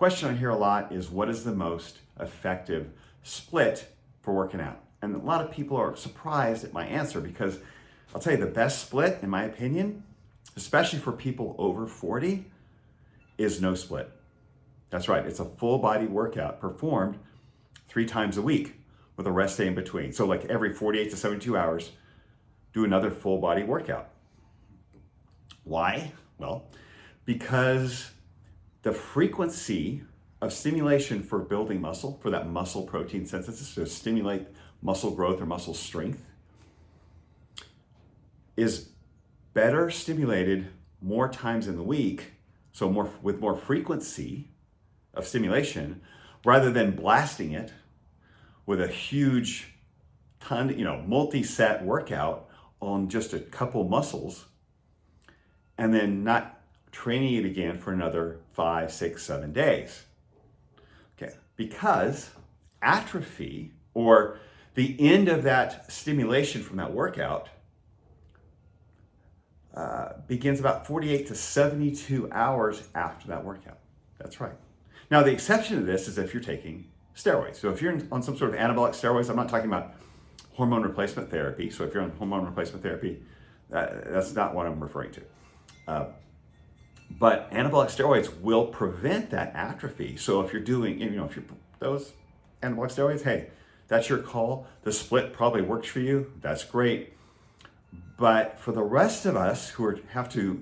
Question I hear a lot is, what is the most effective split for working out? And a lot of people are surprised at my answer because I'll tell you the best split, in my opinion, especially for people over 40, is no split. That's right, it's a full body workout performed 3 times a week with a rest day in between. So like every 48 to 72 hours, do another full body workout. Why? Well, because the frequency of stimulation for building muscle, for that muscle protein synthesis, to stimulate muscle growth or muscle strength, is better stimulated more times in the week, so with more frequency of stimulation, rather than blasting it with a huge multi-set workout on just a couple muscles, and then not training it again for another 5, 6, 7 days. Okay, because atrophy, or the end of that stimulation from that workout, begins about 48 to 72 hours after that workout. That's right. Now, the exception to this is if you're taking steroids. So if you're on some sort of anabolic steroids, I'm not talking about hormone replacement therapy. So if you're on hormone replacement therapy, that's not what I'm referring to. But anabolic steroids will prevent that atrophy. So if you're doing, if you're those anabolic steroids, hey, that's your call. The split probably works for you. That's great. But for the rest of us who have to,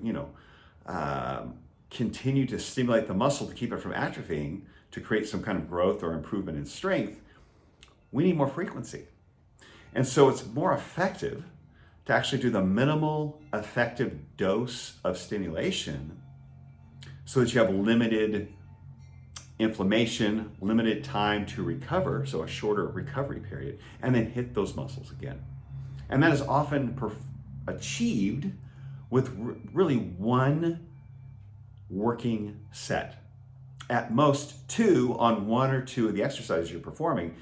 continue to stimulate the muscle to keep it from atrophying, to create some kind of growth or improvement in strength, we need more frequency. And so it's more effective to actually do the minimal effective dose of stimulation so that you have limited inflammation, limited time to recover, so a shorter recovery period, and then hit those muscles again. And that is often achieved with really one working set. At most 2 on 1 or 2 of the exercises you're performing,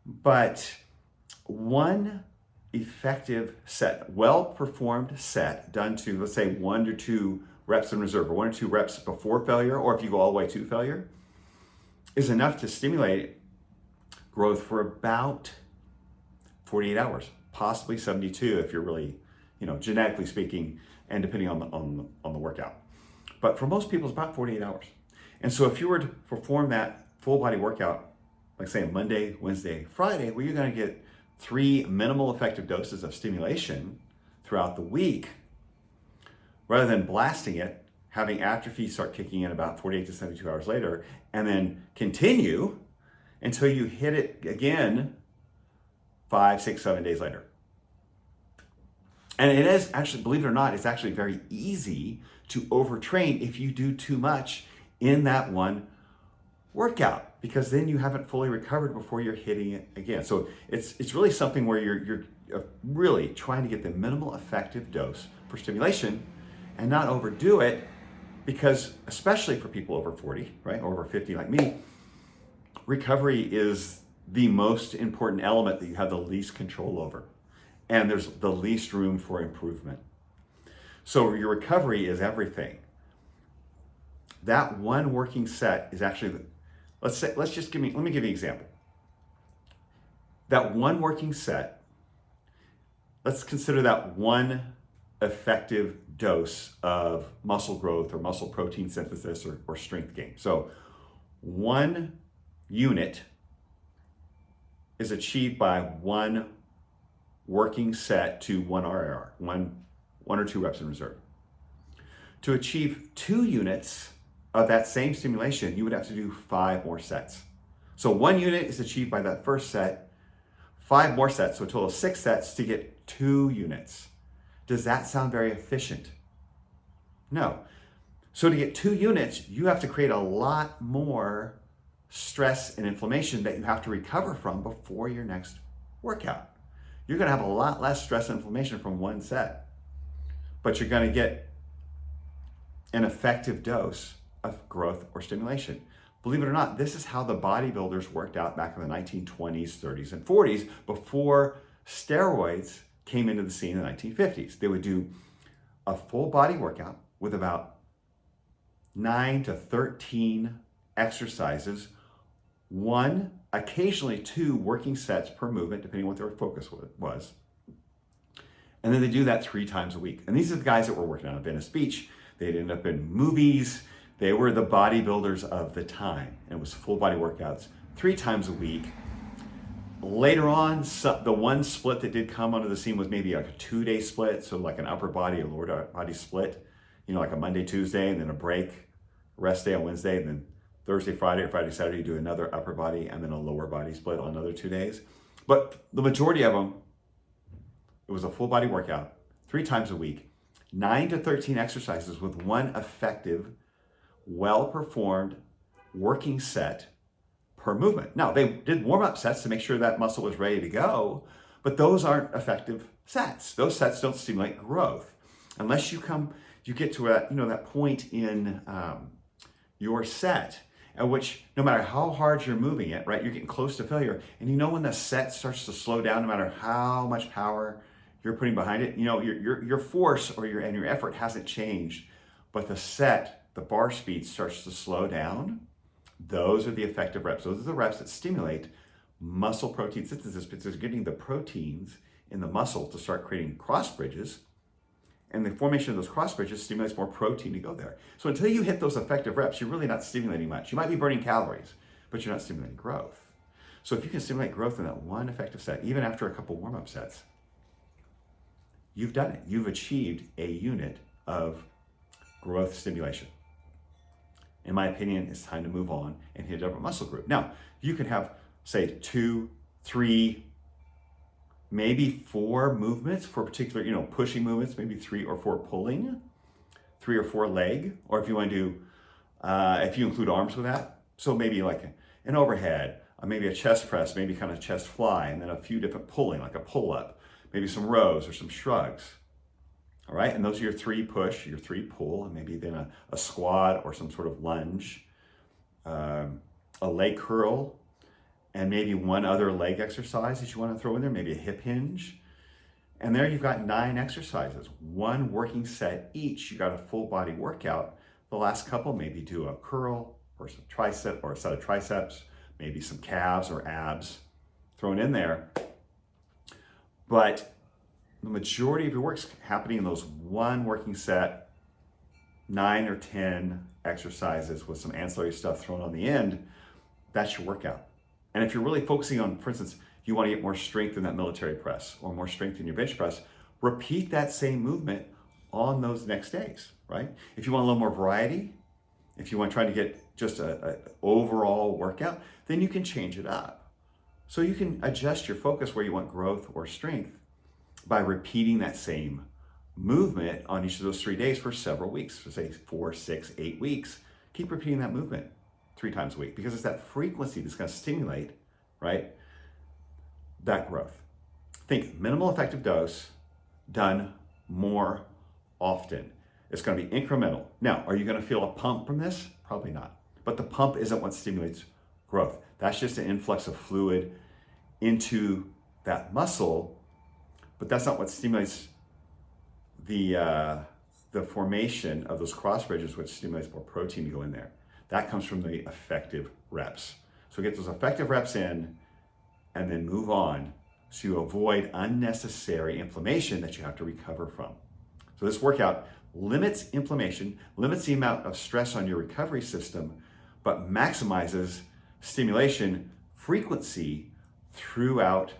but one effective set, well-performed set done to, let's say, 1 to 2 reps in reserve, or 1 or 2 reps before failure, or if you go all the way to failure, is enough to stimulate growth for about 48 hours, possibly 72 if you're really, genetically speaking, and depending on the workout. But for most people, it's about 48 hours. And so if you were to perform that full body workout, like say Monday, Wednesday, Friday, where you're going to get 3 minimal effective doses of stimulation throughout the week, rather than blasting it, having atrophy start kicking in about 48 to 72 hours later, and then continue until you hit it again 5, 6, 7 days later. And it is actually, believe it or not, it's actually very easy to overtrain if you do too much in that one workout, because then you haven't fully recovered before you're hitting it again. So it's really something where you're really trying to get the minimal effective dose for stimulation and not overdo it, because especially for people over 40, right, or over 50 like me, recovery is the most important element that you have the least control over, and there's the least room for improvement. So your recovery is everything. That one working set is actually, let me give you an example. That one working set, let's consider that one effective dose of muscle growth or muscle protein synthesis or strength gain. So 1 unit is achieved by 1 working set to 1 RIR, 1 or 2 reps in reserve. To achieve 2 units of that same stimulation, you would have to do 5 more sets. So 1 unit is achieved by that first set, 5 more sets, so a total of 6 sets to get 2 units. Does that sound very efficient? No. So to get 2 units, you have to create a lot more stress and inflammation that you have to recover from before your next workout. You're going to have a lot less stress and inflammation from 1 set, but you're going to get an effective dose of growth or stimulation. Believe it or not, this is how the bodybuilders worked out back in the 1920s, 30s, and 40s before steroids came into the scene in the 1950s. They would do a full body workout with about 9 to 13 exercises, 1, occasionally 2 working sets per movement, depending on what their focus was. And then they do that 3 times a week. And these are the guys that were working on Venice Beach. They'd end up in movies. They were the bodybuilders of the time. And it was full body workouts 3 times a week. Later on, the one split that did come onto the scene was maybe like a 2-day split. So like an upper body or lower body split, like a Monday, Tuesday, and then a break, rest day on Wednesday, and then Thursday, Friday, or Friday, Saturday, you do another upper body and then a lower body split on another 2 days. But the majority of them, it was a full body workout 3 times a week, 9 to 13 exercises with 1 effective, well-performed working set per movement. Now, they did warm-up sets to make sure that muscle was ready to go, but those aren't effective sets. Those sets don't stimulate growth unless you get to that point in your set at which, no matter how hard you're moving it, right, you're getting close to failure. And when the set starts to slow down, no matter how much power you're putting behind it, your force or your effort hasn't changed, but the bar speed starts to slow down. Those are the effective reps. Those are the reps that stimulate muscle protein synthesis, because they're getting the proteins in the muscle to start creating cross bridges. And the formation of those cross bridges stimulates more protein to go there. So until you hit those effective reps, you're really not stimulating much. You might be burning calories, but you're not stimulating growth. So if you can stimulate growth in that 1 effective set, even after a couple warm-up sets, you've done it. You've achieved a unit of growth stimulation. In my opinion, it's time to move on and hit a different muscle group. Now, you can have, say, 2, 3, maybe 4 movements for particular, pushing movements, maybe 3 or 4 pulling, 3 or 4 leg, or if you want to do, if you include arms with that, so maybe like an overhead, maybe a chest press, maybe kind of chest fly, and then a few different pulling, like a pull-up, maybe some rows or some shrugs. All right, and those are your 3 push, your 3 pull, and maybe then a squat or some sort of lunge, a leg curl, and maybe 1 other leg exercise that you want to throw in there, maybe a hip hinge. And there you've got 9 exercises, 1 working set each. You got a full body workout. The last couple, maybe do a curl or some tricep or a set of triceps, maybe some calves or abs thrown in there. But the majority of your work's happening in those 1 working set, 9 or 10 exercises with some ancillary stuff thrown on the end. That's your workout. And if you're really focusing on, for instance, you want to get more strength in that military press or more strength in your bench press, repeat that same movement on those next days, right? If you want a little more variety, if you want to try to get just an overall workout, then you can change it up. So you can adjust your focus where you want growth or strength by repeating that same movement on each of those 3 days for several weeks, for say 4, 6, 8 weeks. Keep repeating that movement 3 times a week, because it's that frequency that's going to stimulate, right, that growth. Think minimal effective dose done more often. It's going to be incremental. Now, are you going to feel a pump from this? Probably not. But the pump isn't what stimulates growth. That's just an influx of fluid into that muscle, but that's not what stimulates the formation of those cross bridges, which stimulates more protein to go in there. That comes from the effective reps. So get those effective reps in and then move on so you avoid unnecessary inflammation that you have to recover from. So this workout limits inflammation, limits the amount of stress on your recovery system, but maximizes stimulation frequency throughout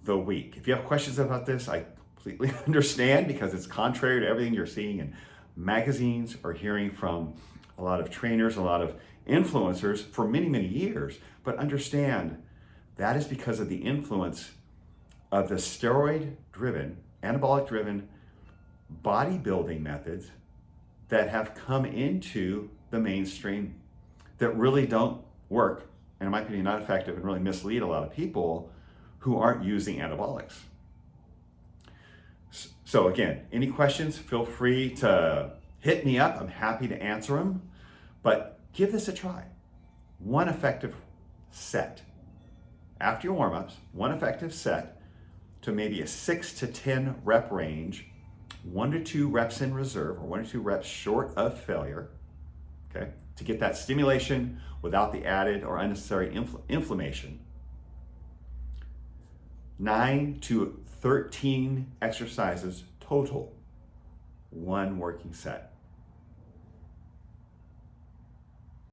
the week. If you have questions about this, I completely understand, because it's contrary to everything you're seeing in magazines or hearing from a lot of trainers, a lot of influencers for many, many years. But understand that is because of the influence of the steroid-driven, anabolic-driven bodybuilding methods that have come into the mainstream that really don't work, and in my opinion, not effective, and really mislead a lot of people who aren't using anabolics. So again, any questions, feel free to hit me up. I'm happy to answer them, but give this a try. 1 effective set. After your warm-ups, 1 effective set to maybe a 6 to 10 rep range, 1 to 2 reps in reserve, or 1 to 2 reps short of failure, okay? to get that stimulation without the added or unnecessary inflammation. 9 to 13 exercises total, one working set.